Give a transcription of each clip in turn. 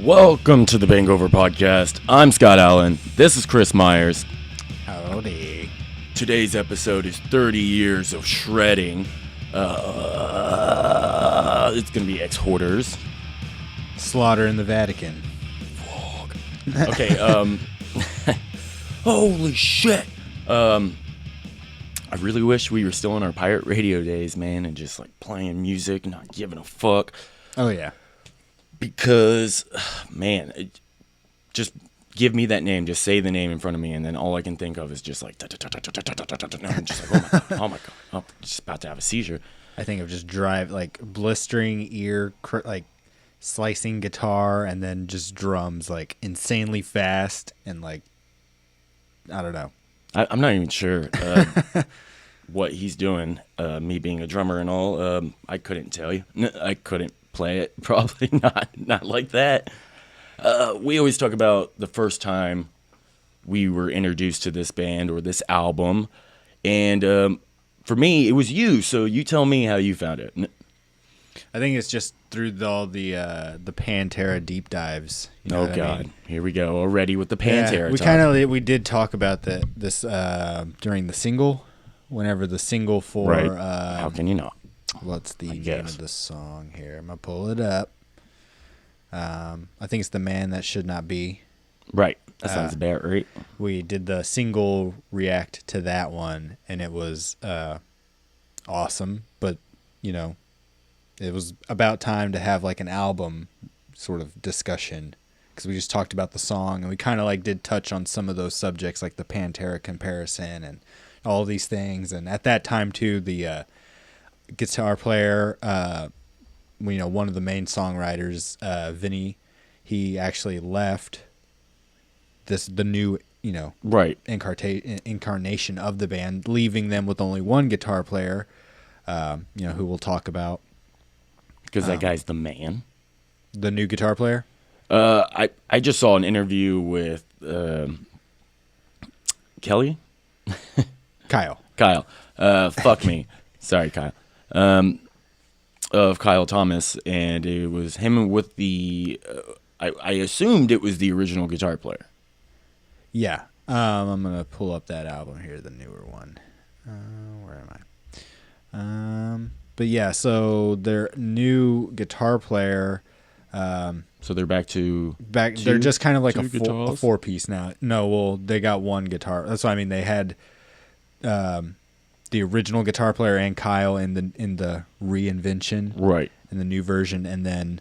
Welcome to the BANGover Podcast. I'm Scott Allen. This is Chris Myers. Howdy. Today's episode is 30 years of shredding. It's going to be Exhorders. Slaughter in the Vatican. Okay, holy shit. I really wish we were still in our pirate radio days, man, and just like playing music and not giving a fuck. Oh, yeah. Because, man, just give me that name. Just say the name in front of me, and then all I can think of is just like, I'm just like, oh my god, I'm just about to have a seizure. I think of just blistering ear, slicing guitar, and then just drums, like, insanely fast, and, like, I don't know. I'm not even sure what he's doing, me being a drummer and all. I couldn't tell you. I couldn't play it, probably not like that. We always talk about the first time we were introduced to this band or this album, and for me it was you, so you tell me how you found it. I think it's just through all the Pantera deep dives. You know God, I mean? Here we go already with the Pantera. We did talk about this during the single, whenever the single for right. How can you not? What's the name of the song here? I'm going to pull it up. I think it's The Man That Should Not Be. Right. That sounds about right. We did the single react to that one, and it was awesome. But, you know, it was about time to have like an album sort of discussion, because we just talked about the song, and we kind of like did touch on some of those subjects, like the Pantera comparison and all these things. And at that time, too, the guitar player, one of the main songwriters, Vinny, he actually left the new, right, incarnation of the band, leaving them with only one guitar player, who we'll talk about. Because that guy's the man. The new guitar player? I just saw an interview with Kelly? Kyle. Fuck me. Sorry, Kyle. Of Kyle Thomas, and it was him with the I assumed it was the original guitar player. Yeah. I'm gonna pull up that album here, the newer one. Where am I? But yeah, so their new guitar player, so they're back. They're just kind of like a four piece now. No, well, they got one guitar. That's what I mean. They had the original guitar player and Kyle in the reinvention, right, in the new version, and then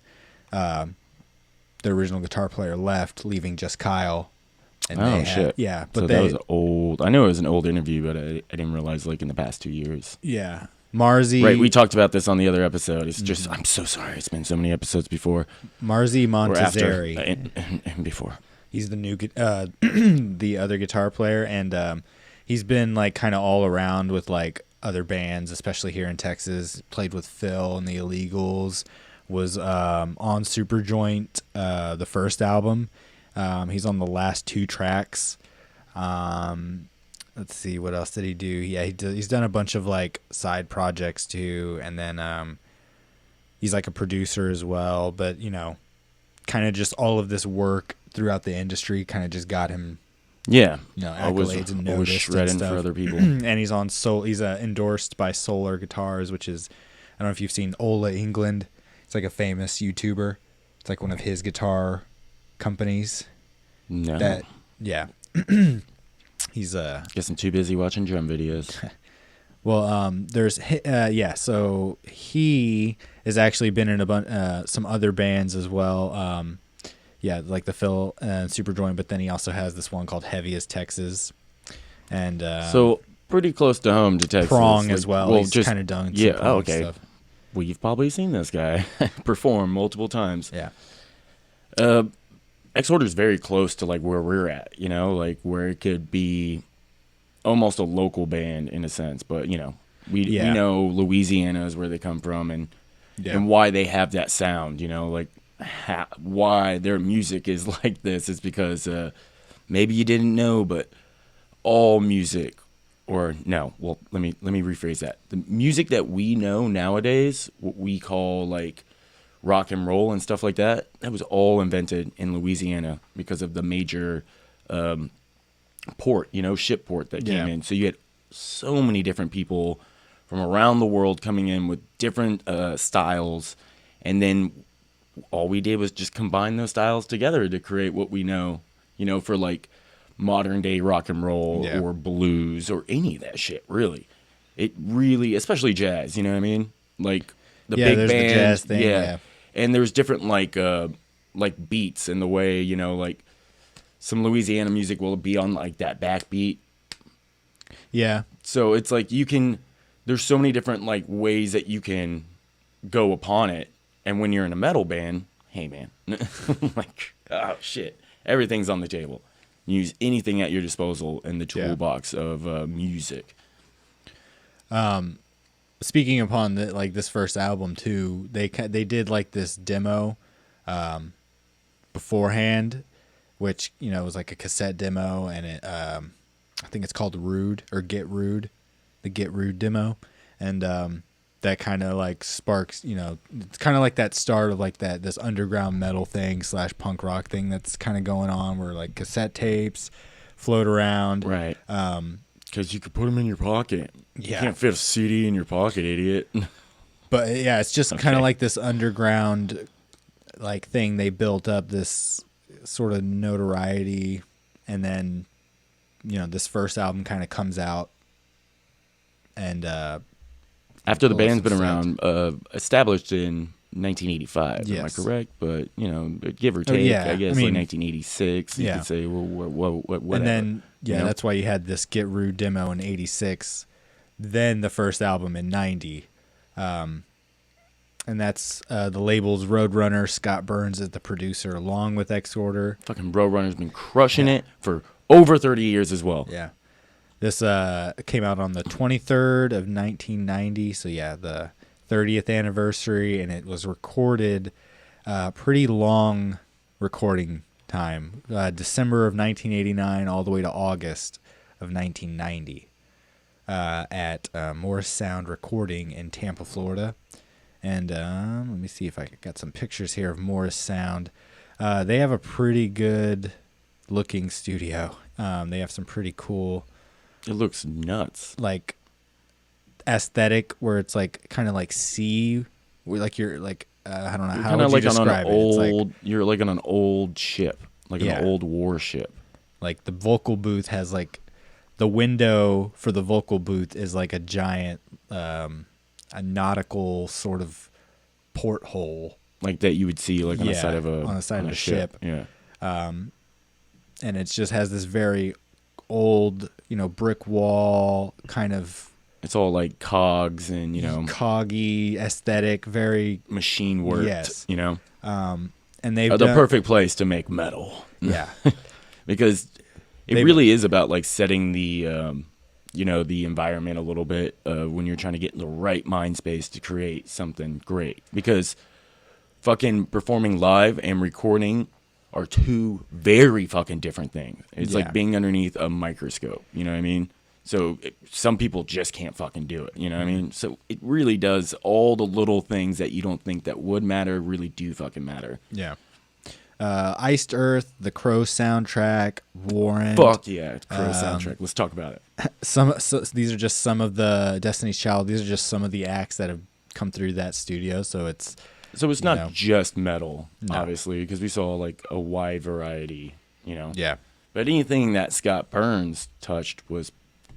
the original guitar player left, leaving just Kyle. And shit! Yeah, but so that was old. I know it was an old interview, but I didn't realize like in the past 2 years. Yeah, Marzi. Right, we talked about this on the other episode. It's just I'm so sorry. It's been so many episodes before. Marzi Montazeri and before. He's the new the other guitar player, and he's been like kind of all around with like other bands, especially here in Texas. Played with Phil and the Illegals. Was on Superjoint, the first album. He's on the last 2 tracks. Let's see, what else did he do? Yeah, he's done a bunch of like side projects too, and then he's like a producer as well. But kind of just all of this work throughout the industry kind of just got him. Yeah, accolades and noticed shredding and stuff for other people. And he's on He's endorsed by Solar Guitars, which is, I don't know if you've seen Ola England. It's like a famous YouTuber. It's like one of his guitar companies. No. He's guess I'm too busy watching drum videos. Well, so he has actually been in some other bands as well. Like the Phil and Superjoint, but then he also has this one called Heavy as Texas, and so pretty close to home to Texas. Prong as well. He's just kind of done. Okay. Stuff. Well, you've probably seen this guy perform multiple times. Yeah. Exhorder is very close to like where we're at, like where it could be almost a local band in a sense, but we know Louisiana is where they come from, and why they have that sound, like why their music is like this is because maybe you didn't know, but all music, or no, well, let me rephrase that. The music that we know nowadays, what we call like rock and roll and stuff like that, that was all invented in Louisiana because of the major port, ship port that came in. So you had so many different people from around the world coming in with different styles, and then all we did was just combine those styles together to create what we know, for like modern day rock and roll or blues or any of that shit, really. It really, especially jazz, you know what I mean? Like the big band, the jazz thing, and there's different like beats in the way, like some Louisiana music will be on like that backbeat. Yeah. So it's like there's so many different like ways that you can go upon it. And when you're in a metal band, hey man, like, oh shit, everything's on the table. Use anything at your disposal in the toolbox of music. Speaking upon this first album too, they did like this demo beforehand, which was like a cassette demo, and it I think it's called Rude or Get Rude, the Get Rude demo, and that kind of like sparks, it's kind of like that start of like this underground metal thing / punk rock thing that's kind of going on, where like cassette tapes float around, right? Because you could put them in your pocket. You can't fit a CD in your pocket, idiot. But yeah, it's just kind of like this underground like thing. They built up this sort of notoriety, and then this first album kind of comes out, and after the band's been around, established in 1985, am I correct? But give or take, I guess like 1986. You could say, well, whatever. And then that's why you had this Get Rude demo in '86, then the first album in '90, and that's the label's Roadrunner. Scott Burns is the producer, along with Exhorder. Fucking Roadrunner's been crushing it for over 30 years as well. Yeah. This came out on the 23rd of 1990, so the 30th anniversary, and it was recorded pretty long recording time, December of 1989 all the way to August of 1990 at Morris Sound Recording in Tampa, Florida. And let me see if I got some pictures here of Morris Sound. They have a pretty good looking studio. They have some pretty cool... It looks nuts. Like aesthetic, where it's like kind of like where like you're like I don't know how would you describe it. You're like on an old ship, like an old warship. Like the vocal booth has like the window for the vocal booth is like a giant a nautical sort of porthole, like that you would see like on the side of a ship. Yeah. And it just has this very old, brick wall kind of. It's all like cogs and, coggy aesthetic, very machine worked, yes. And they've the perfect place to make metal. Yeah. Because it really is about like setting the, the environment a little bit when you're trying to get in the right mind space to create something great. Because fucking performing live and recording are two very fucking different things. It's like being underneath a microscope, you know what I mean? So some people just can't fucking do it, you know what I mean? So it really does, all the little things that you don't think that would matter really do fucking matter. Yeah. Iced Earth, the Crow soundtrack, Warrant. Fuck yeah, Crow soundtrack. Let's talk about it. So these are just some of the Destiny's Child. These are just some of the acts that have come through that studio. So it's not just metal, obviously, because we saw like a wide variety, Yeah. But anything that Scott Burns touched was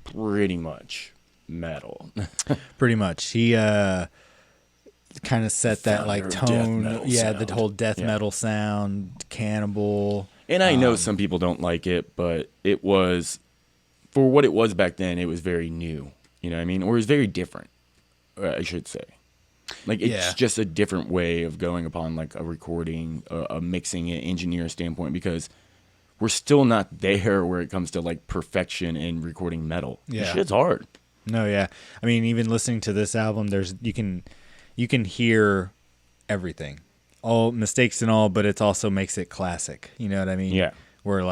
pretty much metal. Pretty much. He kind of set that like tone. The whole death metal sound, Cannibal. And I know some people don't like it, but it was, for what it was back then, it was very new. You know what I mean? Or it was very different, I should say. Like, it's just a different way of going upon, like, a recording, a mixing, an engineer standpoint, because we're still not there where it comes to, like, perfection in recording metal. Yeah. This shit's hard. No, yeah. I mean, even listening to this album, you can hear everything. All mistakes and all, but it also makes it classic. You know what I mean? Yeah. Where,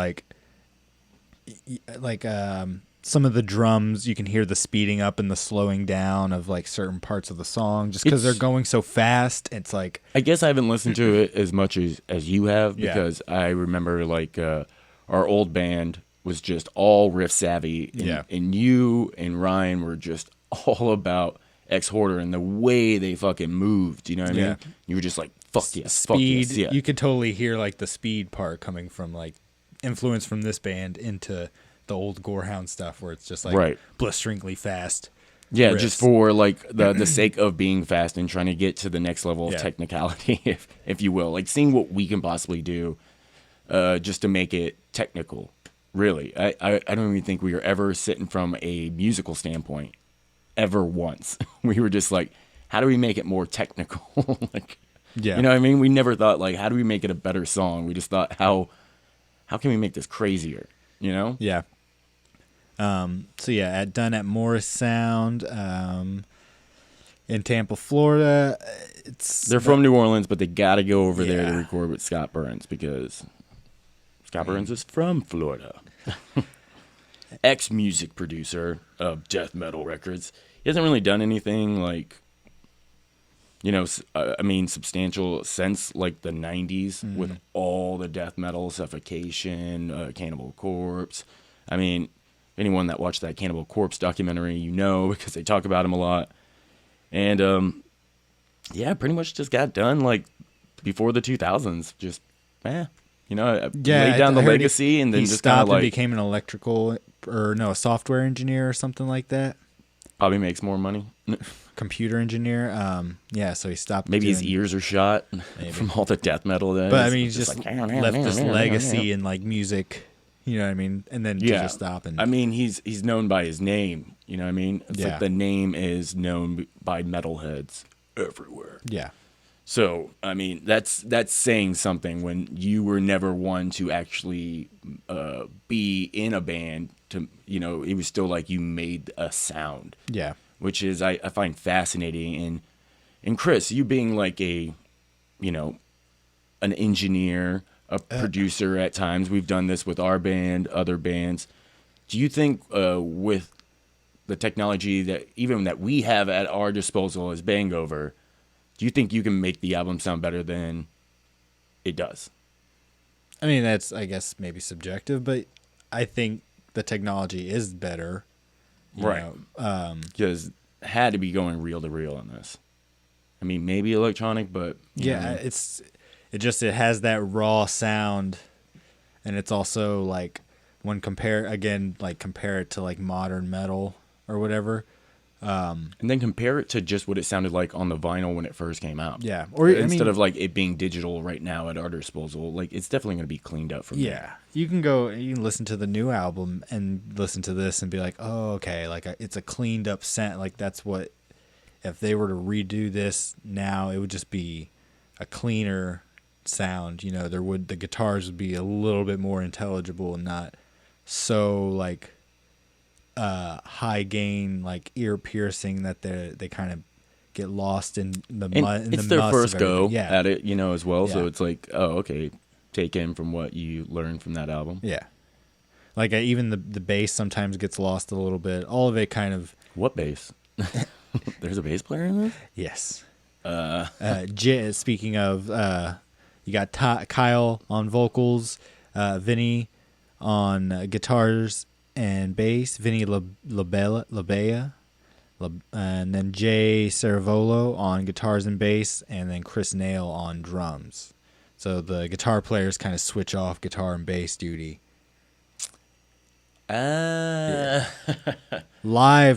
some of the drums, you can hear the speeding up and the slowing down of like certain parts of the song just because they're going so fast. It's like, I guess I haven't listened to it as much as you have, because I remember like our old band was just all riff savvy, and you and Ryan were just all about Exhorder and the way they fucking moved. You know what I mean? You were just like, fuck yes, speed. Fuck yes, yeah. You could totally hear like the speed part coming from like influence from this band into the old Gorehound stuff, where it's just like blisteringly fast. Yeah, riffs. just for like the sake of being fast and trying to get to the next level of technicality, if you will, like seeing what we can possibly do, just to make it technical. Really, I don't even think we were ever sitting from a musical standpoint ever once. We were just like, how do we make it more technical? Like, you know what I mean? We never thought like, how do we make it a better song? We just thought, how can we make this crazier? You know? Yeah. So yeah, done at Morris Sound, in Tampa, Florida. They're from New Orleans, but they got to go over there to record with Scott Burns, because Scott Burns is from Florida. Ex-music producer of death metal records. He hasn't really done anything like, you know, I mean, substantial since like the 90s with all the death metal, Suffocation, Cannibal Corpse. I mean, anyone that watched that Cannibal Corpse documentary, you know, because they talk about him a lot. And yeah, pretty much just got done like before the 2000s. Just, you know, laid down the legacy, and then just kind of like became an a software engineer or something like that. Probably makes more money. Computer engineer. So he stopped. Maybe his ears are shot from all the death metal. But I mean, he's just like, left this legacy in like music. You know what I mean? And then to just stop. And I mean, he's known by his name. You know what I mean? It's like the name is known by metalheads everywhere. Yeah. So, I mean, that's saying something when you were never one to actually be in a band. To, you know, it was still like you made a sound. Yeah. Which is, I find fascinating. And Chris, you being like a, you know, an engineer, a producer at times. We've done this with our band, other bands. Do you think with the technology that we have at our disposal as BANGover, do you think you can make the album sound better than it does? I mean, that's, I guess, maybe subjective, but I think the technology is better. Right. Because it had to be going reel to reel on this. I mean, maybe electronic, but... It has that raw sound, and it's also like when compare it to like modern metal or whatever, and then compare it to just what it sounded like on the vinyl when it first came out. Yeah, or instead of like it being digital right now at our disposal, like it's definitely going to be cleaned up from there. You can listen to the new album and listen to this and be like, oh, okay, like it's a cleaned up sound. Like that's what, if they were to redo this now, it would just be a cleaner sound. You know, the guitars would be a little bit more intelligible and not so like high gain, like ear piercing that they kind of get lost in the mud. It's their first go at it, you know, as well. So it's like, oh, okay, take in from what you learned from that album. Yeah, like even the bass sometimes gets lost a little bit. All of it kind of. What bass? There's a bass player in this? Yes. Speaking of, you got Kyle on vocals, Vinny on guitars and bass, Vinny Labea, and then Jay Saravolo on guitars and bass, and then Chris Nail on drums. So the guitar players kind of switch off guitar and bass duty. Live,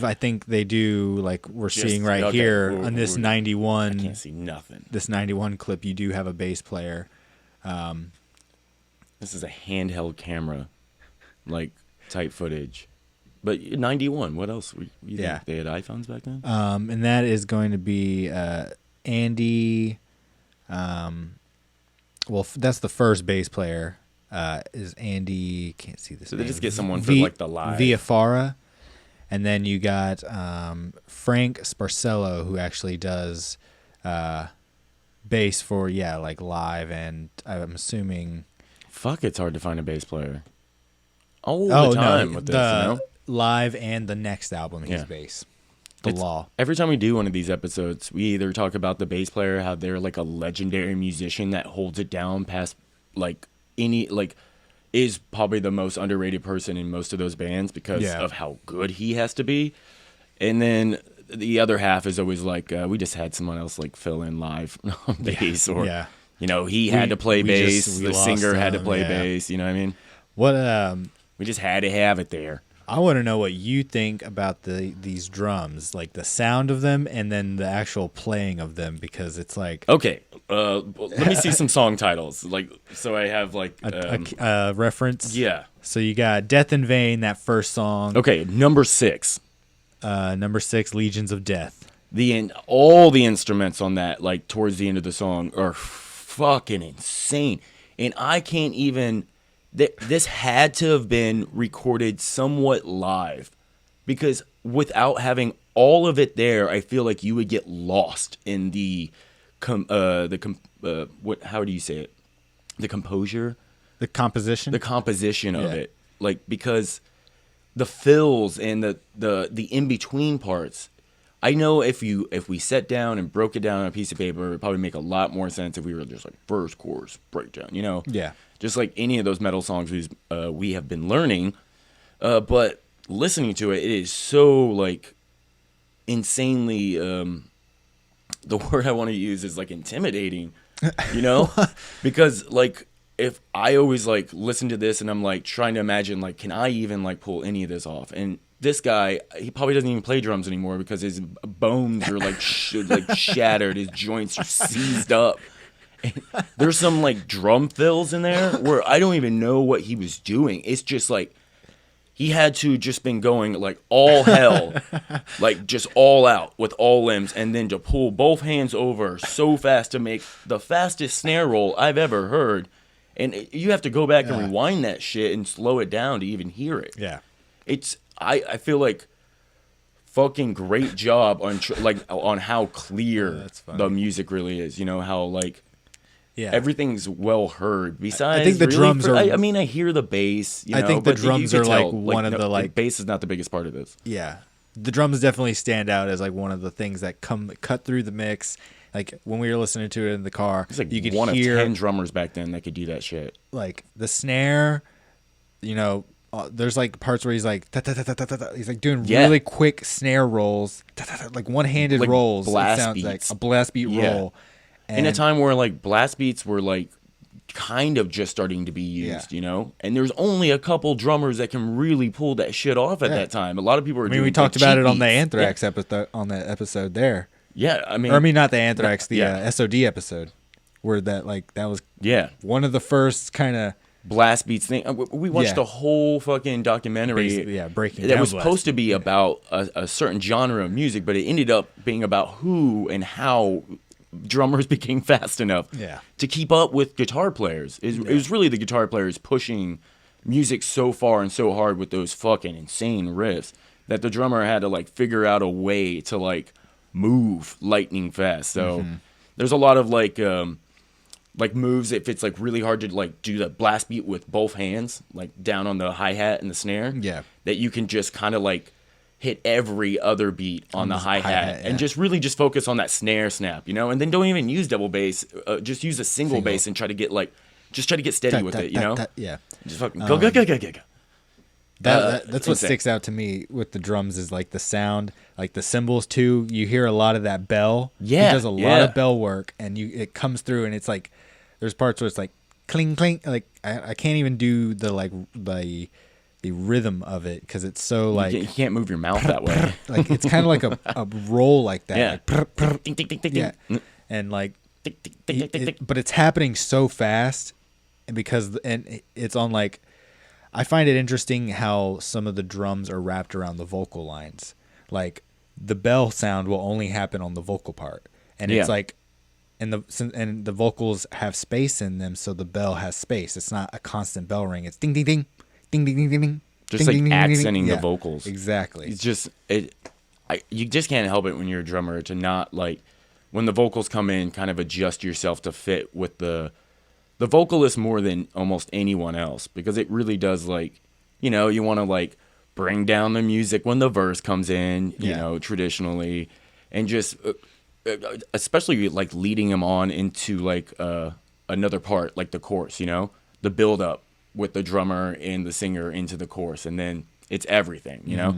I think they do, like we're seeing right here on this 91. I can't see nothing. This 91 clip, you do have a bass player. This is a handheld camera, like type footage. But 91, what else? You think they had iPhones back then? And that is going to be Andy. Well, that's the first bass player. Is Andy? Can't see this. So name. They just get someone for like the live. Viafara, and then you got Frank Sparcello, who actually does bass for like live, and I'm assuming. Fuck, it's hard to find a bass player. All the time with this, you know? live and the next album he's bass. The Law. Every time we do one of these episodes, we either talk about the bass player, how they're like a legendary musician that holds it down past like any like is probably the most underrated person in most of those bands because of how good he has to be. And then the other half is always like, we just had someone else like fill in live on bass or, you know, he had to play bass. The singer had to play bass. You know what I mean? We just had to have it there. I want to know what you think about these drums, like the sound of them and then the actual playing of them, because it's like... Okay, let me see some song titles. Like, so I have like... a reference? Yeah. So you got Death in Vain, that first song. Okay, number 6. Number 6, Legions of Death. All the instruments on that, like towards the end of the song, are fucking insane. And I can't even... This had to have been recorded somewhat live, because without having all of it there, I feel like you would get lost in how do you say it? The composure, the composition of it. Like, because the fills and the in between parts. I know if we sat down and broke it down on a piece of paper, it would probably make a lot more sense if we were just like verse, chorus, breakdown, you know? Yeah. Just like any of those metal songs we have been learning. But listening to it is so like insanely, the word I want to use is like intimidating, you know? Because like, if I always like listen to this and I'm like trying to imagine, like, can I even like pull any of this off? And this guy, he probably doesn't even play drums anymore because his bones are like shattered. His joints are seized up. And there's some like drum fills in there where I don't even know what he was doing. It's just like he had to just been going like all hell, like just all out with all limbs, and then to pull both hands over so fast to make the fastest snare roll I've ever heard. And you have to go back and rewind that shit and slow it down to even hear it. Yeah. I feel like fucking great job on how clear the music really is. You know, how like everything's well heard. Besides, I think the drums are. I mean, I hear the bass. I think the drums are like one of the like. Bass is not the biggest part of this. Yeah, the drums definitely stand out as like one of the things that cut through the mix. Like when we were listening to it in the car, it's like you could one hear of 10 drummers back then that could do that shit. Like the snare, you know. There's like parts where he's like he's like doing really quick snare rolls, like one-handed like rolls. Blast it sounds beats. like a blast beat roll. And in a time where like blast beats were like kind of just starting to be used, you know, and there's only a couple drummers that can really pull that shit off at that time. A lot of people are. We talked about it on the Anthrax episode. On that episode there. Yeah, I mean, not the Anthrax, the SOD episode, where that was one of the first kind of blast beats thing. We watched the whole fucking documentary. Breaking that down was supposed to be about a certain genre of music, but it ended up being about who and how drummers became fast enough to keep up with guitar players. It was really the guitar players pushing music so far and so hard with those fucking insane riffs that the drummer had to like figure out a way to like move lightning fast. So there's a lot of like moves if it's like really hard to like do the blast beat with both hands, like down on the hi-hat and the snare, that you can just kind of like hit every other beat on the hi-hat and just really just focus on that snare snap, you know, and then don't even use double bass, just use a single bass and try to get steady with it, you know. Just fucking go. That's what sticks out to me with the drums is like the sound, like the cymbals too. You hear a lot of that bell. Yeah, he does a lot of bell work, and it comes through, and it's like there's parts where it's like cling cling. Like I can't even do the rhythm of it because it's so like you can't move your mouth that way. Like it's kind of like a roll like that. Yeah, and like but it's happening so fast, and it's on like. I find it interesting how some of the drums are wrapped around the vocal lines. Like the bell sound will only happen on the vocal part, and it's like, and the vocals have space in them, so the bell has space. It's not a constant bell ring. It's ding ding ding, ding ding ding ding ding. Just ding, like ding, accenting ding. the vocals. Exactly. It's just you just can't help it when you're a drummer to not like when the vocals come in, kind of adjust yourself to fit with the vocalist more than almost anyone else, because it really does, like, you know, you want to like bring down the music when the verse comes in, you know, traditionally, and just especially like leading him on into like another part, like the chorus, you know, the build up with the drummer and the singer into the chorus, and then it's everything, you know.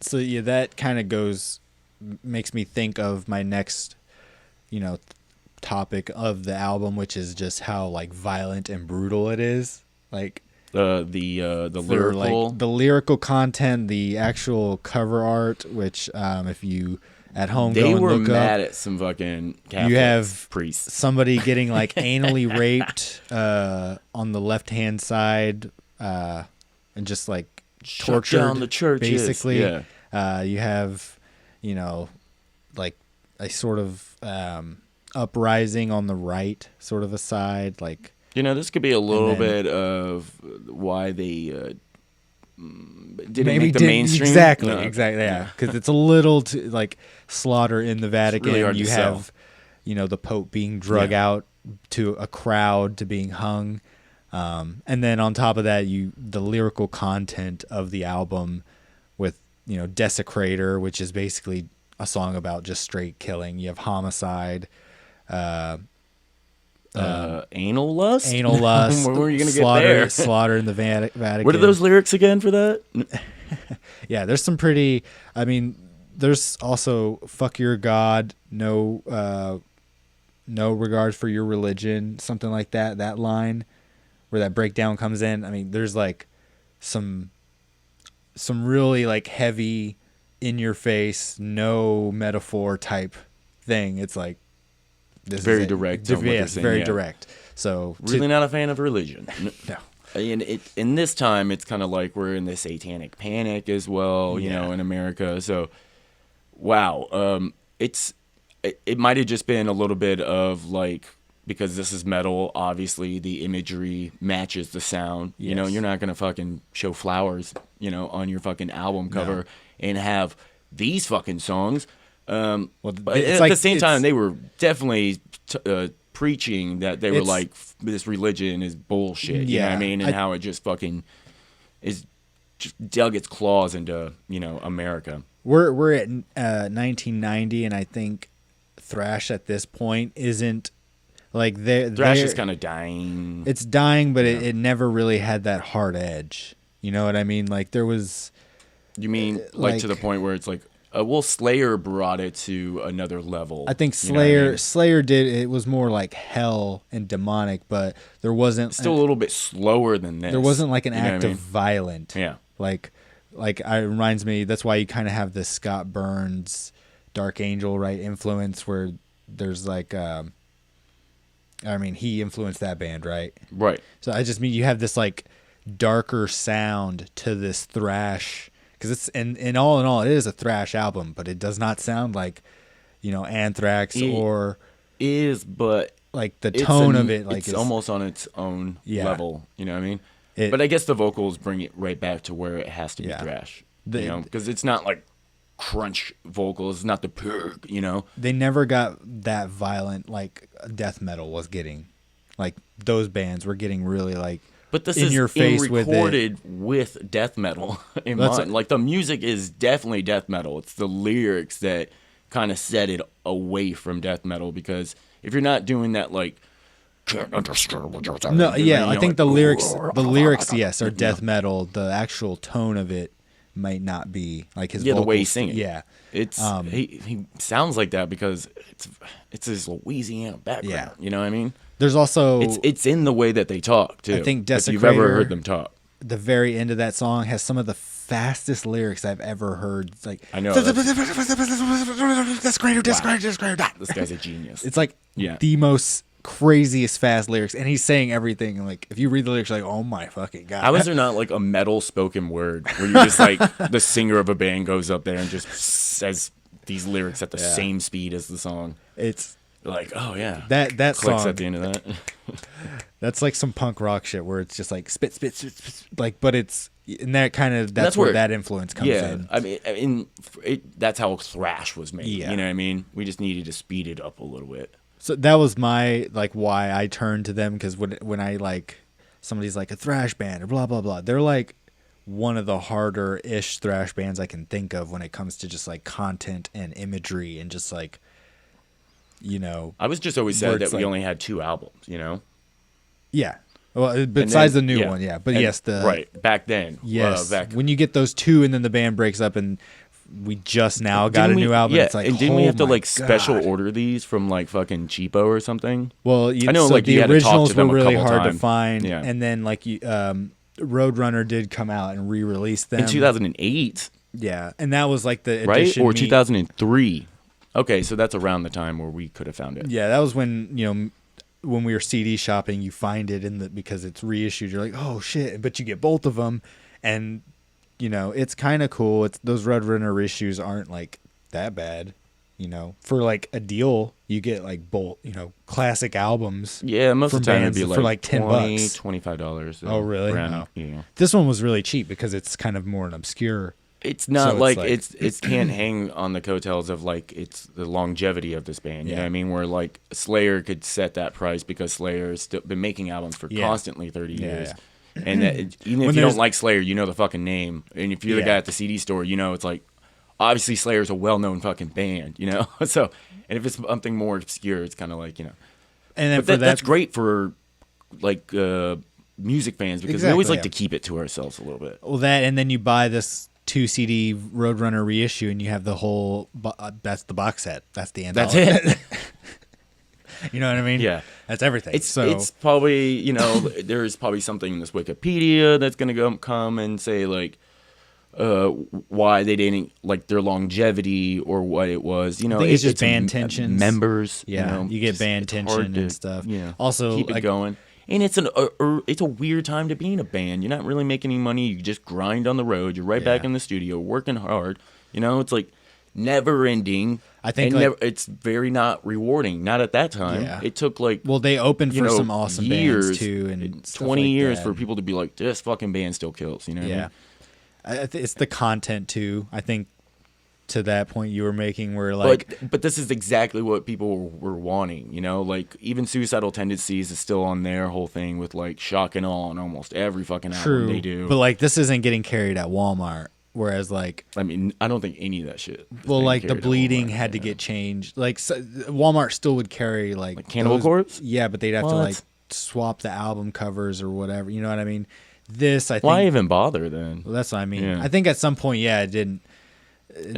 So yeah, that kind of makes me think of my next, you know, topic of the album, which is just how like violent and brutal it is. Like the lyrical, like, the lyrical content, the actual cover art, which if you at home they go and were look mad up, at some fucking Catholics, you have priests, somebody getting like anally raped on the left hand side, and just like tortured down the churches, basically. yeah. You have, you know, like a sort of uprising on the right sort of a side, like, you know, this could be a little bit of why they didn't make the mainstream. Exactly, No. exactly, yeah. Because it's a little too, like, slaughter in the Vatican. Really hard you to have, sell. you know, the Pope being drug out to a crowd to being hung. And then on top of that, the lyrical content of the album with, you know, Desecrator, which is basically a song about just straight killing. You have Homicide, Anal lust. Where were you gonna slaughter, get there? slaughter in the Vatican. What are those lyrics again for that? Yeah, there's some pretty. I mean, there's also "fuck your God," no regard for your religion, something like that. That line where that breakdown comes in. I mean, there's like some really like heavy, in your face, no metaphor type thing. It's like this Very is direct. Very direct. So really not a fan of religion. No. And in this time, it's kind of like we're in the satanic panic as well, you know, in America. So, wow, it might have just been a little bit of like, because this is metal, obviously the imagery matches the sound. Yes. You know, you're not gonna fucking show flowers, you know, on your fucking album cover and have these fucking songs. But at the same time, they were definitely preaching that they were like, this religion is bullshit. You know what I mean? And how it just fucking is just dug its claws into, you know, America. We're at 1990, and I think thrash at this point isn't like thrash is kind of dying. It's dying, but it never really had that hard edge. You know what I mean? Like there was. You mean like to the point where it's like, well, Slayer brought it to another level. I think Slayer did. It was more like hell and demonic, but there wasn't. Still a little bit slower than this. There wasn't like an act of violent. Yeah. Like it reminds me. That's why you kind of have this Scott Burns, Dark Angel, right, influence where there's like. I mean, he influenced that band, right? Right. So I just mean you have this like darker sound to this thrash. Because it's in all, it is a thrash album, but it does not sound like, you know, Anthrax but like the tone of it, like it's almost on its own level. You know what I mean? But I guess the vocals bring it right back to where it has to be thrash. You know, because it's not like crunch vocals, it's not the purg. You know, they never got that violent like death metal was getting. Like those bands were getting really like. But this in is your face recorded with death metal in mind. Like the music is definitely death metal. It's the lyrics that kind of set it away from death metal, because if you're not doing that, like can't understand what you're saying. I think the lyrics, yes, are death metal. The actual tone of it might not be like his vocals, the way he's singing. Yeah, it's he sounds like that because it's his Louisiana background. Yeah. You know what I mean? There's also it's in the way that they talk too. I think Desecrator, if you've ever heard them talk, the very end of that song has some of the fastest lyrics I've ever heard. It's like I know. Desecrator. This guy's a genius. It's like the most craziest fast lyrics, and he's saying everything. And like if you read the lyrics, you're like, oh my fucking god! How is there not like a metal spoken word where you're just like the singer of a band goes up there and just says these lyrics at the same speed as the song? It's like, oh yeah, that clicks song at the end of that. That's like some punk rock shit where it's just like spit, like, but it's and that kind of that's where that influence comes in. I mean, that's how thrash was made. Yeah. You know what I mean? We just needed to speed it up a little bit. So that was my like why I turned to them, because when I like somebody's like a thrash band or blah blah blah, they're like one of the harder-ish thrash bands I can think of when it comes to just like content and imagery and just like, you know. I was just always sad that we like, only had 2 albums, you know? Yeah. Well, besides the new one, yeah. But yes, right, back then. Yes. When you get those 2 and then the band breaks up and we just now got a new album, it's like, and didn't we have to like God. special order these from like fucking Cheapo or something? Well, I know, so like, the you had to talk originals to them were a really couple hard to times. find, Yeah. and then like Roadrunner did come out and re-release them In 2008, Yeah, and that was like the right? edition Or 2003. Okay, so that's around the time where we could have found it. Yeah, that was when, you know, when we were CD shopping, you find it because it's reissued. You're like, oh shit! But you get both of them, and you know it's kind of cool. It's those Roadrunner reissues aren't like that bad, you know. For like a deal, you get like both, you know, classic albums. Yeah, most of the time it'd be like for like $10, $25. Oh, really? Around, This one was really cheap because it's kind of more an obscure. It's not so it can't hang on the coattails of like it's the longevity of this band. You know what I mean? Where like Slayer could set that price because Slayer has still been making albums for constantly 30 years. Yeah. And even if you don't like Slayer, you know the fucking name. And if you're the guy at the CD store, you know it's like obviously Slayer's a well-known fucking band. You know, so and if it's something more obscure, it's kind of like, you know. And then that's great for like music fans because we always like to keep it to ourselves a little bit. Well, that and then you buy this 2 CD Roadrunner reissue, and you have the whole. That's the box set. That's the anthology. That's it. You know what I mean? Yeah, that's everything. It's probably, you know, there's probably something in this Wikipedia that's gonna come and say like, why they didn't like their longevity or what it was. You know, it's just band tensions, members. Yeah, you know, you get band tension and stuff. Yeah, also keep it going. And it's it's a weird time to be in a band. You're not really making any money. You just grind on the road. You're right back in the studio, working hard. You know, it's like never ending. I think it's very not rewarding. Not at that time. Yeah. It took like they opened for some awesome years, bands too, and 20 years for people to be like, this fucking band still kills. You know? Yeah, what I mean? It's the content too. I think. To that point you were making where like but this is exactly what people were wanting, you know, like even Suicidal Tendencies is still on their whole thing with like shock and awe on almost every fucking album they do, but like this isn't getting carried at Walmart, whereas like I mean I don't think any of that shit like the bleeding had to get changed, like Walmart still would carry like Cannibal Corpse, but they'd have to like swap the album covers or whatever, you know what I mean? This I think why even bother then? Well, that's what I mean. I think at some point it didn't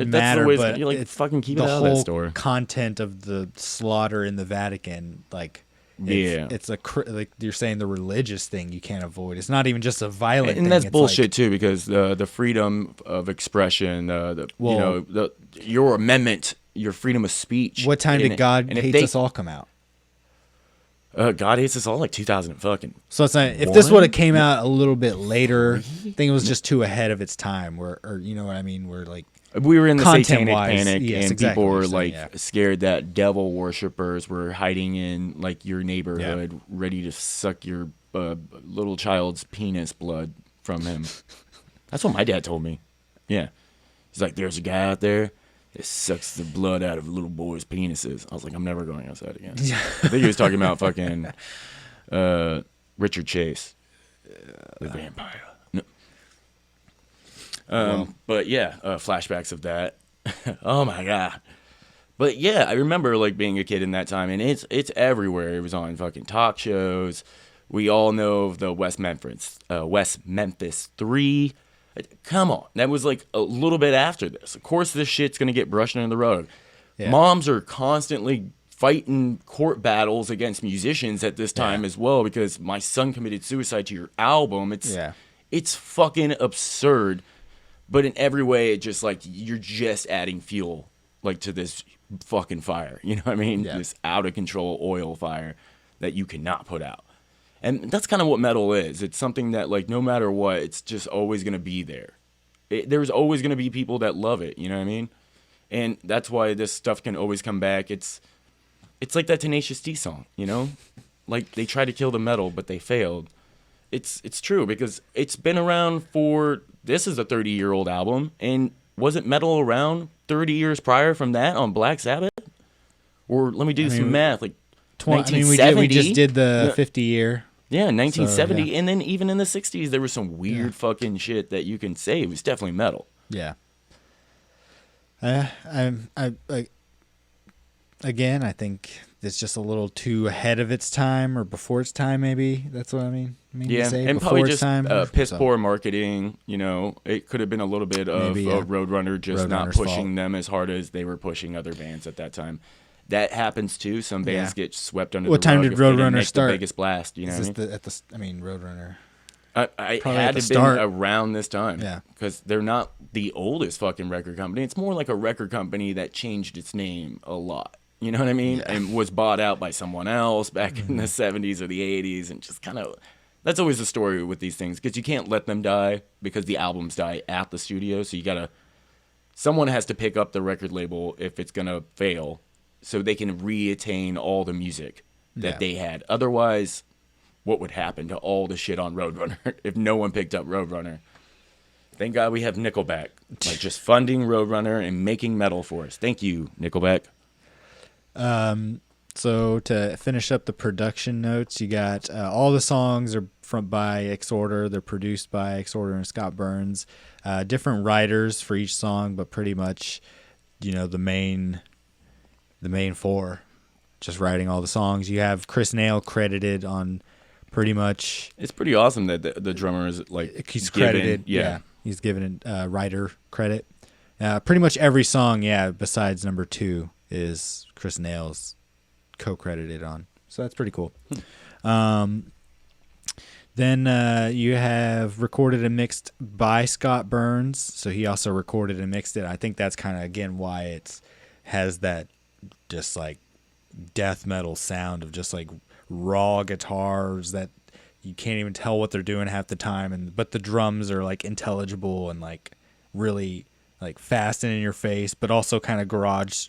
matter, but you're like, it's fucking keep the it out whole of that store. Content of the slaughter in the Vatican, like it's like you're saying the religious thing you can't avoid. It's not even just a violent thing. And that's bullshit too, because the freedom of expression, your amendment, your freedom of speech. What time did God Hates Us All come out? God Hates Us All like 2000 fucking. So it's not, if this would have came out a little bit later, I think it was just too ahead of its time. Or you know what I mean? Where like we were in the satanic panic, yes, and people were like scared that devil worshippers were hiding in like your neighborhood, ready to suck your little child's penis blood from him. That's what my dad told me. Yeah, he's like, there's a guy out there that sucks the blood out of little boys' penises. I was like, I'm never going outside again. I think he was talking about fucking Richard Chase, the vampire. No. But yeah, flashbacks of that. Oh my god. But yeah, I remember like being a kid in that time, and it's everywhere. It was on fucking talk shows. We all know of the West Memphis 3. Come on, that was like a little bit after this. Of course, this shit's gonna get brushed under the rug. Yeah. Moms are constantly fighting court battles against musicians at this time as well because my son committed suicide to your album. It's fucking absurd. But in every way, it just like you're just adding fuel like to this fucking fire. You know what I mean? Yeah. This out of control oil fire that you cannot put out. And that's kind of what metal is. It's something that like no matter what, it's just always going to be there. There's always going to be people that love it. You know what I mean? And that's why this stuff can always come back. It's like that Tenacious D song, you know? Like they tried to kill the metal, but they failed. It's true because it's been around for. This is a 30-year-old album, and wasn't metal around 30 years prior from that on Black Sabbath? Or let me do some math, like 1970. We just did the 50 year. Yeah, 1970, So, yeah. and then even in the 60s, there was some weird fucking shit that you can say it was definitely metal. Yeah. Again, I think it's just a little too ahead of its time or before its time. Maybe that's what I mean Yeah, to say. and Before probably its just time, piss poor marketing. You know, it could have been a little bit of Maybe, yeah. Roadrunner just not Roadrunner's pushing fault. them as hard as they were pushing other bands at that time. That happens too. Some bands get swept under What the rug time did if they didn't Roadrunner make start? the biggest blast. You know, Is this Roadrunner? I Probably had at the to been start. around this time. Yeah. Because they're not the oldest fucking record company. It's more like a record company that changed its name a lot. You know what I mean? Yeah. And was bought out by someone else back in the 70s or the 80s. And just kind of, that's always the story with these things. Because you can't let them die because the albums die at the studio. So you got to, someone has to pick up the record label if it's going to fail so they can reattain all the music that they had. Otherwise, what would happen to all the shit on Roadrunner if no one picked up Roadrunner? Thank God we have Nickelback, like just funding Roadrunner and making metal for us. Thank you, Nickelback. So to finish up the production notes, you got all the songs are by Exhorder. They're produced by Exhorder and Scott Burns. Different writers for each song, but pretty much, the main four, just writing all the songs. You have Chris Nail credited on pretty much. It's pretty awesome that the drummer is like he's credited. Yeah, he's given writer credit. Pretty much every song, besides number 2, is Chris Nail's co-credited on. So that's pretty cool. Then you have recorded and mixed by Scott Burns. So he also recorded and mixed it. I think that's kind of, again, why it has that just like death metal sound of just like raw guitars that you can't even tell what they're doing half the time. But the drums are like intelligible and like really like fast and in your face, but also kind of garage,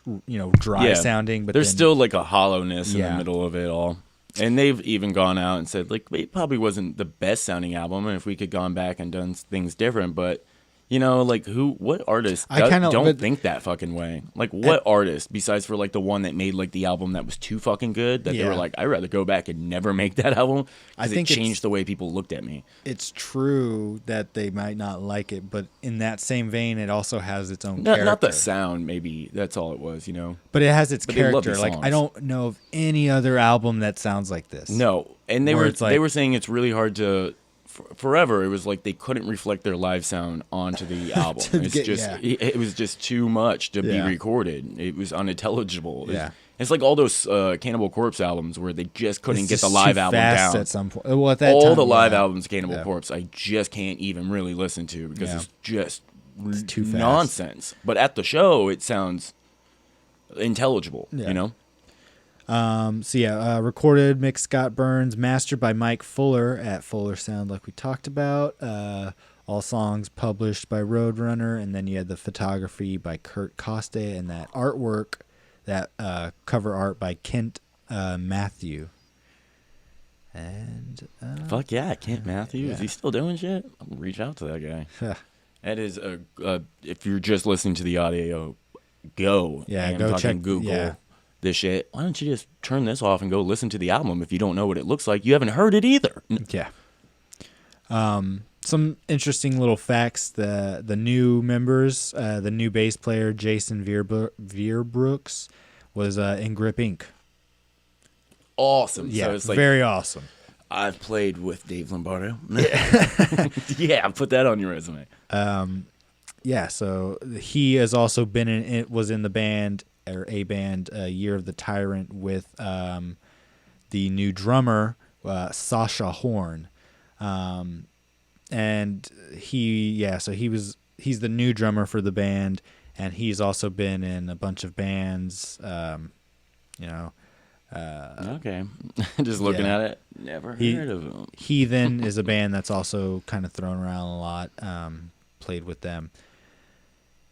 dry sounding. But there's still like a hollowness in the middle of it all. And they've even gone out and said like it probably wasn't the best sounding album, and if we could gone back and done things different, but like what artist don't think that fucking way? Like what artist besides for like the one that made like the album that was too fucking good that they were like, I'd rather go back and never make that album because it changed the way people looked at me. It's true that they might not like it, but in that same vein, it also has its own character. Not the sound, maybe that's all it was, But it has its character. Like I don't know of any other album that sounds like this. No, and they were saying it's really hard to. Forever, it was like they couldn't reflect their live sound onto the album. It was just too much to be recorded. It was unintelligible. It's like all those Cannibal Corpse albums where they just couldn't get the live album down. At some point. Well, at that time, the live albums, Cannibal Corpse, I just can't even really listen to because it's just too fast. Nonsense. But at the show, it sounds intelligible. Recorded, mixed Scott Burns, mastered by Mike Fuller at Fuller Sound, like we talked about. All songs published by Roadrunner, and then you had the photography by Kurt Coste, and that artwork, that cover art by Kent Matthew. And fuck yeah, Kent Matthew. Is he still doing shit? I'm gonna reach out to that guy. That is if you're just listening to the audio, go. Go check Google. Yeah. This shit. Why don't you just turn this off and go listen to the album if you don't know what it looks like? You haven't heard it either. Yeah. Some interesting little facts. The new members, the new bass player Jason Veerbrooks was in Grip Inc. Awesome. Yeah, so it's like, very awesome. I've played with Dave Lombardo. Put that on your resume. So he has also been was in the band or a band, Year of the Tyrant, with the new drummer Sasha Horn, and he's the new drummer for the band, and he's also been in a bunch of bands. Okay, just looking at it, never heard of him. Heathen is a band that's also kind of thrown around a lot. Played with them.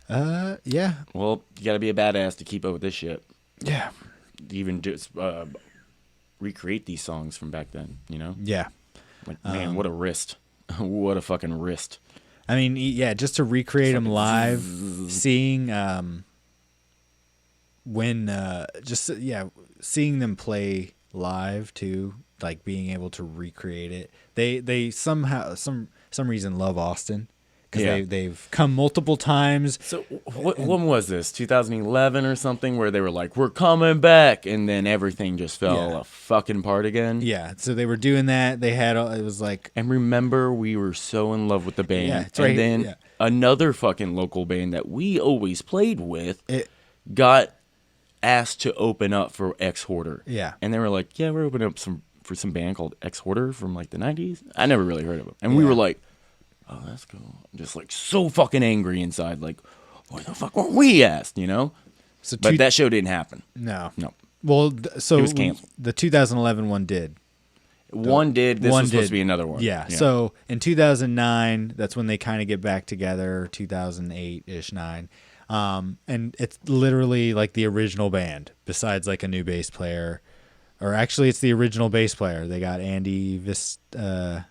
Well, you gotta be a badass to keep up with this shit. Yeah. Even just recreate these songs from back then, Yeah. Like, man, what a wrist. What a fucking wrist. I mean, just to recreate them live, seeing seeing them play live too, like being able to recreate it. They somehow some reason love Austin because they've come multiple times. So when was this? 2011 or something, where they were like, "We're coming back," and then everything just fell fucking apart again. Yeah, so they were doing that. They had it was like, and remember, we were so in love with the band. Yeah, it's right. And then another fucking local band that we always played with got asked to open up for Exhorder. Yeah, and they were like, "Yeah, we're opening up for some band called Exhorder from like the 90s." I never really heard of them, and we were like, "Oh, that's cool." I'm just like so fucking angry inside, like, "Why the fuck weren't we asked?" You know. So but that show didn't happen. No. Well, so it was canceled. The 2011 one did. One did. This was supposed to be another one. Yeah. So in 2009, that's when they kind of get back together. 2008-ish, 9. And it's literally like the original band, besides like a new bass player. Or actually, it's the original bass player. They got Andy how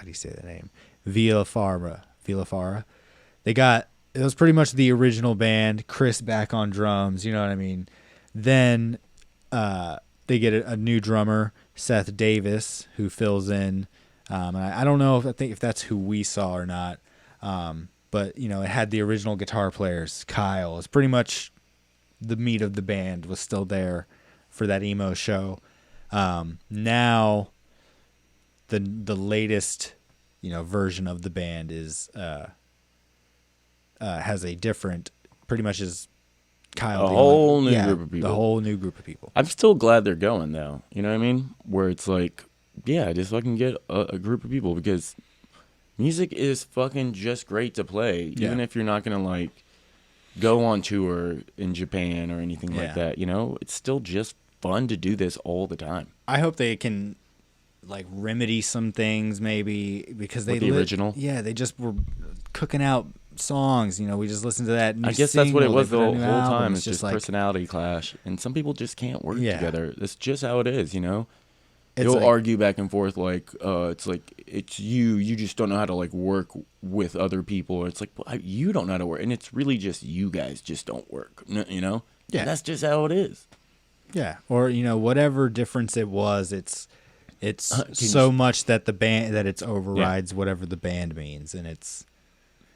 do you say the name? Villafara. It was pretty much the original band. Chris back on drums. You know what I mean? Then they get a new drummer, Seth Davis, who fills in. And I don't know if that's who we saw or not. But you know, it had the original guitar players. Kyle. It's pretty much the meat of the band was still there for that emo show. Now the latest, you know, version of the band is has a different, pretty much is Kyle. A whole new group of people. The whole new group of people. I'm still glad they're going though. You know what I mean? Where it's like, yeah, just fucking get a group of people, because music is fucking just great to play, even if you're not gonna like go on tour in Japan or anything like that. You know, it's still just fun to do this all the time. I hope they can like remedy some things, maybe, because they the original. Yeah, they just were cooking out songs. You know, we just listened to that. I guess that's what it was the whole time. It's just like personality clash, and some people just can't work together. That's just how it is. You know, you'll like, argue back and forth like, it's like it's you just don't know how to like work with other people. Or it's like, well, you don't know how to work, and it's really just you guys just don't work. You know, and that's just how it is. Yeah, or you know, whatever difference it was, it's so much that the band that it's overrides whatever the band means, and it's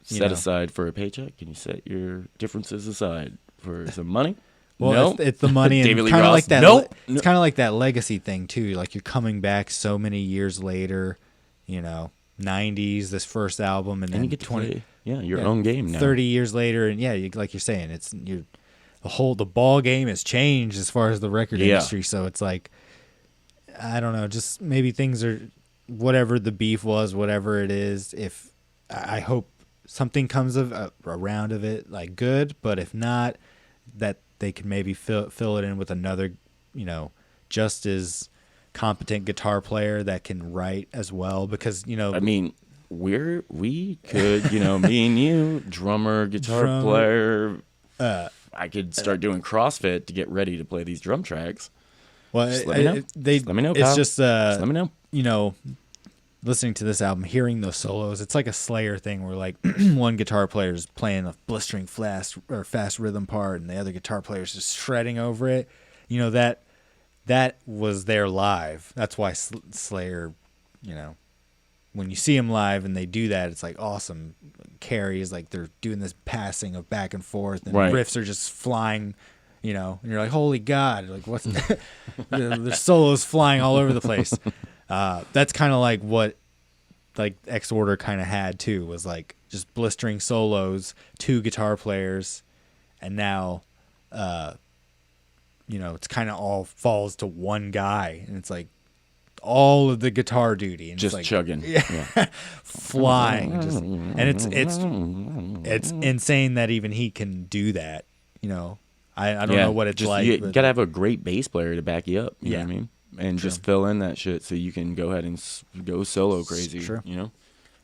set aside for a paycheck. Can you set your differences aside for some money? Well, it's the money, and kind of like that. It's kind of like that legacy thing too. Like you're coming back so many years later, you know, 90s, this first album, and then you get 20, your own game now. 30 years later, and like you're saying, it's the ball game has changed as far as the record industry. So it's like, I don't know, just maybe things are, whatever the beef was, whatever it is. If I hope something comes of around of it, like good, but if not, that they can maybe fill it in with another, you know, just as competent guitar player that can write as well. Because, you know, I mean, we could, you know, me and you, drummer, guitar player. I could start doing CrossFit to get ready to play these drum tracks. Well, let me know. Let me know, Kyle. It's just let me know. You know, listening to this album, hearing those solos, it's like a Slayer thing where like one guitar player is playing a blistering fast rhythm part, and the other guitar player is just shredding over it. You know, that was their live. That's why Slayer, you know, when you see them live and they do that, it's like awesome. Carries, like they're doing this passing of back and forth, and riffs are just flying. You know, and you're like, holy God, like what's there's solos flying all over the place. That's kind of like what like Exhorder kind of had too, was like just blistering solos, 2 guitar players, and now you know, it's kind of all falls to one guy, and it's like all of the guitar duty and just like, chugging, flying, and it's insane that even he can do that. You know, I don't know what it's like. You gotta have a great bass player to back you up. You know what I mean? And just fill in that shit so you can go ahead and go solo crazy. Sure. You know,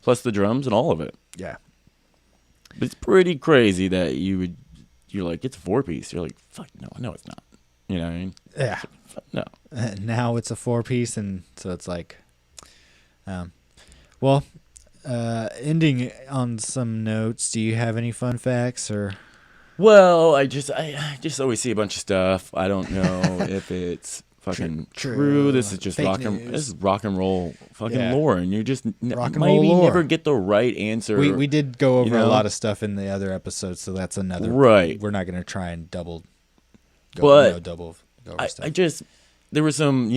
plus the drums and all of it. Yeah, but it's pretty crazy that you're like, it's a 4-piece. You're like, fuck no, it's not. You know what I mean? Yeah. No. Now it's a 4-piece, and so it's like, ending on some notes. Do you have any fun facts or? Well, I just always see a bunch of stuff. I don't know if it's fucking true. This is just rock and roll fucking lore, and you just maybe never get the right answer. We did go over a lot of stuff in the other episodes, so that's another right. We're not going to try and double. I just there was some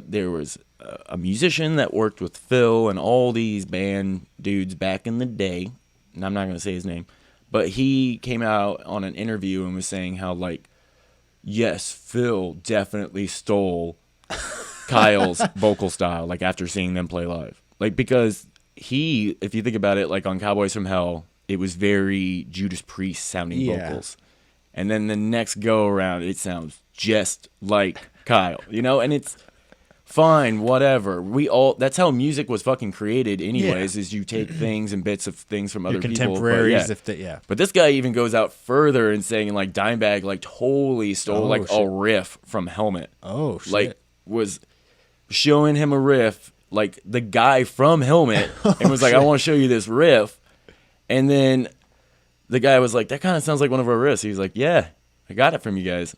there was a musician that worked with Phil and all these band dudes back in the day, and I'm not going to say his name, but he came out on an interview and was saying how like, yes, Phil definitely stole Kyle's vocal style, like after seeing them play live. Like, because if you think about it, like on Cowboys from Hell, it was very Judas Priest sounding vocals. And then the next go around, it sounds just like Kyle, and it's fine, whatever. That's how music was fucking created anyways, is you take things and bits of things from other people. Contemporaries, But this guy even goes out further and saying like Dimebag like totally stole a riff from Helmet. Oh shit. Like was showing him a riff, like the guy from Helmet, and was like, I want to show you this riff. And then the guy was like, that kind of sounds like one of our riffs. He was like, yeah, I got it from you guys.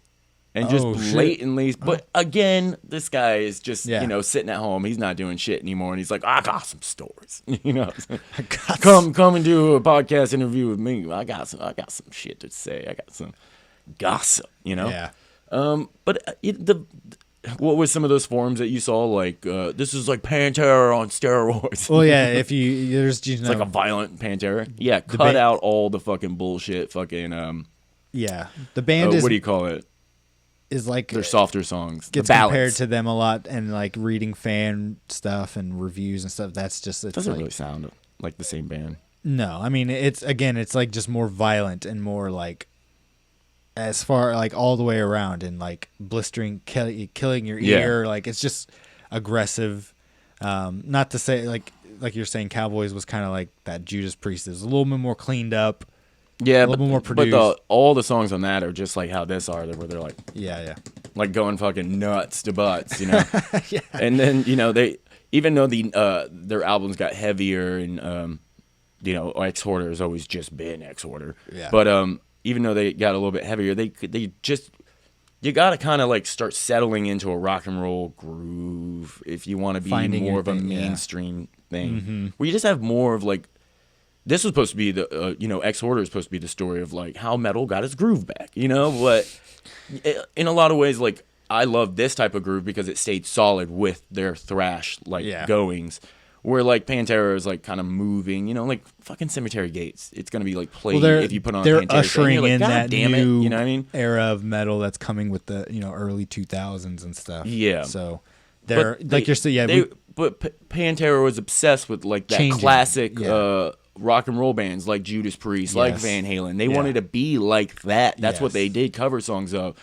And just blatantly, but again, this guy is just, sitting at home. He's not doing shit anymore. And he's like, I got some stories, come and do a podcast interview with me. I got some shit to say. I got some gossip, Yeah. But what was some of those forums that you saw? Like, this is like Pantera on steroids. Well, yeah, it's like a violent Pantera. Yeah, cut out all the fucking bullshit. Fucking yeah, the band is. What do you call it? Is like their softer songs. Gets compared to them a lot, and like reading fan stuff and reviews and stuff. That's just doesn't really sound like the same band. No, I mean it's like just more violent and more like as far like all the way around and like blistering, killing your ear. Like it's just aggressive. Not to say like you're saying, Cowboys was kind of like that Judas Priest. It was a little bit more cleaned up. Yeah, a little bit more produced. But all the songs on that are just like how this are, where they're like, like going fucking nuts to butts, Yeah. And then they, even though their albums got heavier and Exhorder has always just been Exhorder. Yeah. But even though they got a little bit heavier, you got to kind of like start settling into a rock and roll groove if you want to be more of a mainstream thing, where you just have more of like. This was supposed to be the, Exhorder is supposed to be the story of like how metal got its groove back, But in a lot of ways, like I love this type of groove because it stayed solid with their thrash goings. Where like Pantera is like kind of moving, like fucking Cemetery Gates. It's gonna be like played if you put on. They're Pantera ushering like, in that new era of metal that's coming with the early 2000s and stuff. Yeah. So they're you're saying, but Pantera was obsessed with like that classic. Rock and roll bands like Judas Priest, like Van Halen. They wanted to be like that. That's what they did cover songs of.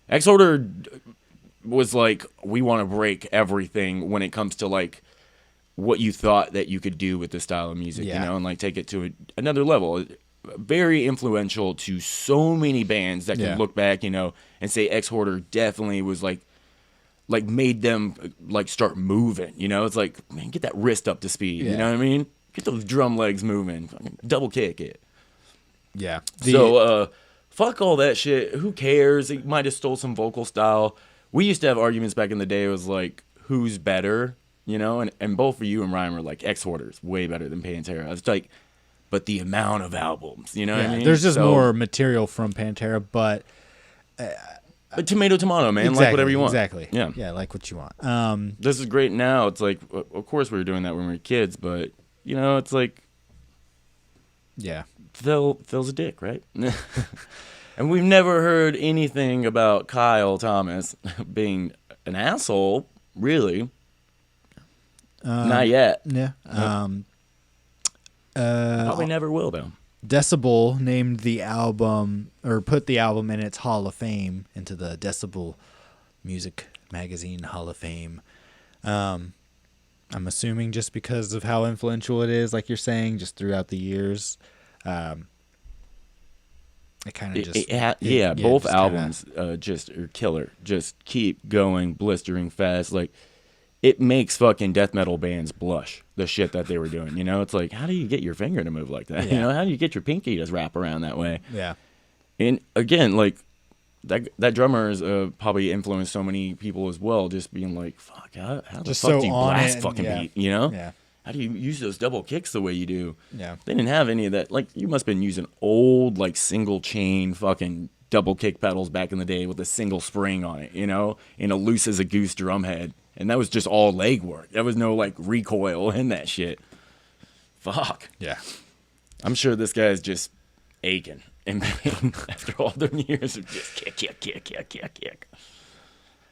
Exhorder was like, we want to break everything when it comes to like what you thought that you could do with this style of music, and like take it to another level. Very influential to so many bands that can look back, and say Exhorder definitely was like made them like start moving. It's like, man, get that wrist up to speed. You know what I mean? Get those drum legs moving. Double kick it. Yeah. So, fuck all that shit. Who cares? He might have stole some vocal style. We used to have arguments back in the day. It was like, who's better? And both for you and Ryan were like, Exhorder's way better than Pantera. I was like, but the amount of albums, what I mean? There's just more material from Pantera, but... tomato, man. Exactly, like whatever you want. Exactly. Yeah. Yeah, like what you want. This is great now. It's like, of course we were doing that when we were kids, but... it's like, Phil's a dick, right? And we've never heard anything about Kyle Thomas being an asshole, really. Not yet. Yeah. Probably never will, though. Decibel named the album, or put the album in its Hall of Fame, into the Decibel Music Magazine Hall of Fame. I'm assuming just because of how influential it is, like you're saying, just throughout the years. It kind of just... both albums just are killer. Just keep going, blistering fast. Like, it makes fucking death metal bands blush, the shit that they were doing. It's like, how do you get your finger to move like that? Yeah. How do you get your pinky to wrap around that way? Yeah. And again, like, that drummer is probably influenced so many people as well. Just being like, fuck, how the Just fuck so do you on blast it, fucking yeah. beat? You know? Yeah. How do you use those double kicks the way you do? Yeah. They didn't have any of that. Like, you must have been using old, like, single chain fucking double kick pedals back in the day with a single spring on it, you know, and a loose as a goose drum head. And that was just all leg work. There was no, like, recoil in that shit. Fuck. Yeah. I'm sure this guy's just aching in pain after all them years of just kick.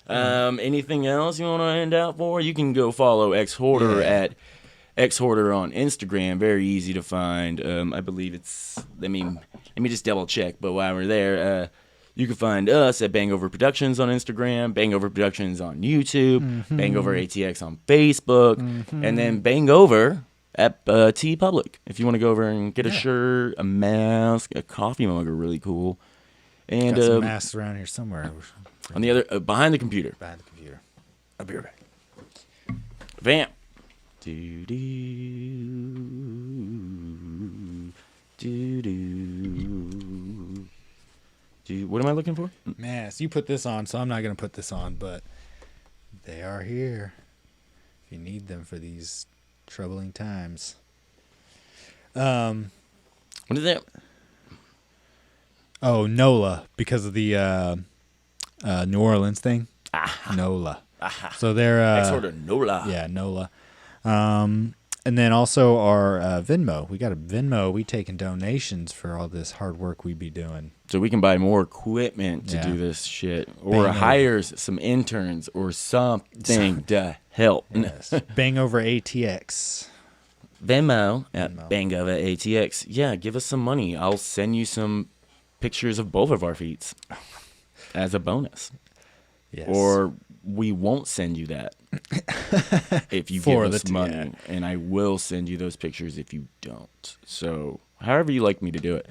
Anything else you want to end out for? You can go follow Exhorder at Exhorder on Instagram. Very easy to find. I believe it's, let me just double check. But while we're there, you can find us at BANGover Productions on Instagram, BANGover Productions on YouTube, BANGover ATX on Facebook, and then BANGover at T Public. If you want to go over and get a shirt, a mask, a coffee mug are really cool. And got some masks around here somewhere. On the other, behind the computer. Behind the computer. I'll be right back. Vamp. What am I looking for? Mask. You put this on, so I'm not going to put this on, but they are here. If you need them for these troubling times. What is that? Oh, NOLA, because of the New Orleans thing. NOLA. So they're Exhorder NOLA. Yeah, NOLA. And then also our Venmo. We got a Venmo. We taking donations for all this hard work we be doing. So we can buy more equipment to do this shit, or hire some interns or something to help. Yes. BANGover ATX. Venmo at BANGover ATX. Yeah, give us some money. I'll send you some pictures of both of our feet as a bonus. Yes. Or we won't send you that if you give us money, and I will send you those pictures if you don't. So however you like me to do it.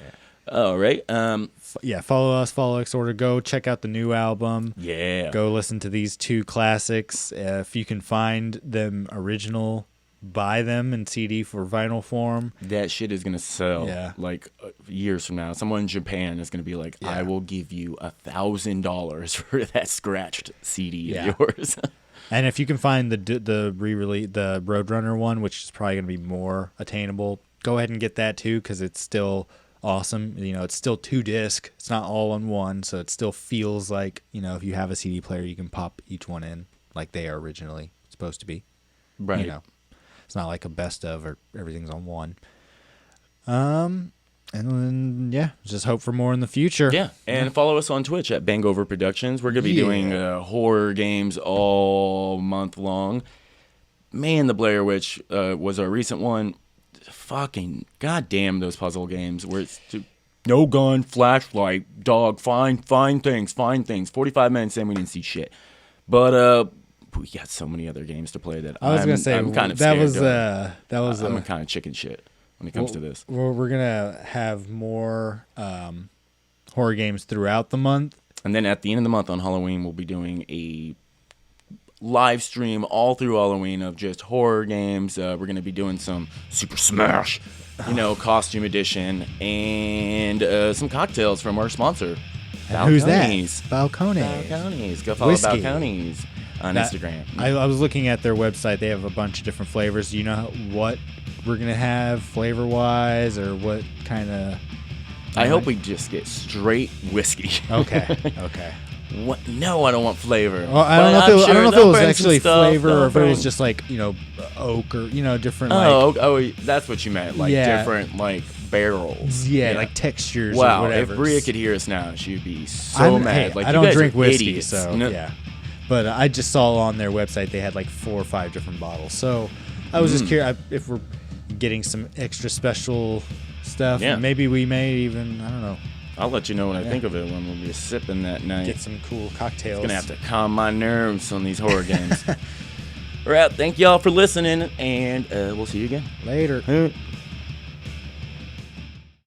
All right. Follow us, follow Exhorder. Go check out the new album. Yeah. Go listen to these two classics. If you can find them original, buy them in CD for vinyl form. That shit is gonna sell like years from now. Someone in Japan is gonna be like, I will give you $1,000 for that scratched CD of yours. And if you can find the re-release, the Roadrunner one, which is probably gonna be more attainable, go ahead and get that too, because it's still awesome. You know, it's still 2 disc. It's not all on one, so it still feels like, you know, if you have a CD player, you can pop each one in like they are originally supposed to be. Right. You know. It's not like a best of or everything's on one. And then, just hope for more in the future. Yeah, and follow us on Twitch at BANGover Productions. We're going to be doing horror games all month long. Man, the Blair Witch was our recent one. Fucking goddamn those puzzle games where it's no gun, flashlight, dog, find things. 45 minutes in, we didn't see shit. But we got so many other games to play that I'm kind of scared. I'm kind of chicken shit when it comes to this. We're gonna have more horror games throughout the month, and then at the end of the month on Halloween, we'll be doing a live stream all through Halloween of just horror games. We're gonna be doing some Super Smash, costume edition, and some cocktails from our sponsor. Who's that? Balcones. Go follow Balcones on Instagram. I was looking at their website. They have a bunch of different flavors. Do you know what we're going to have flavor-wise, or what kind of... I hope we just get straight whiskey. Okay. What? No, I don't want flavor. Well, I don't know if it was actually flavor, or if it was just like, oak or, different that's what you meant. Like different, like, barrels. Yeah, like textures wow, or whatever. If Bria could hear us now, she'd be so mad. Hey, I don't drink whiskey, so yeah. But I just saw on their website they had like 4 or 5 different bottles. So I was just curious if we're getting some extra special stuff. Yeah. Maybe we may even, I don't know. I'll let you know what I think of it when we'll be sipping that night. Get some cool cocktails. It's going to have to calm my nerves on these horror games. All right, thank y'all for listening, and we'll see you again. Later.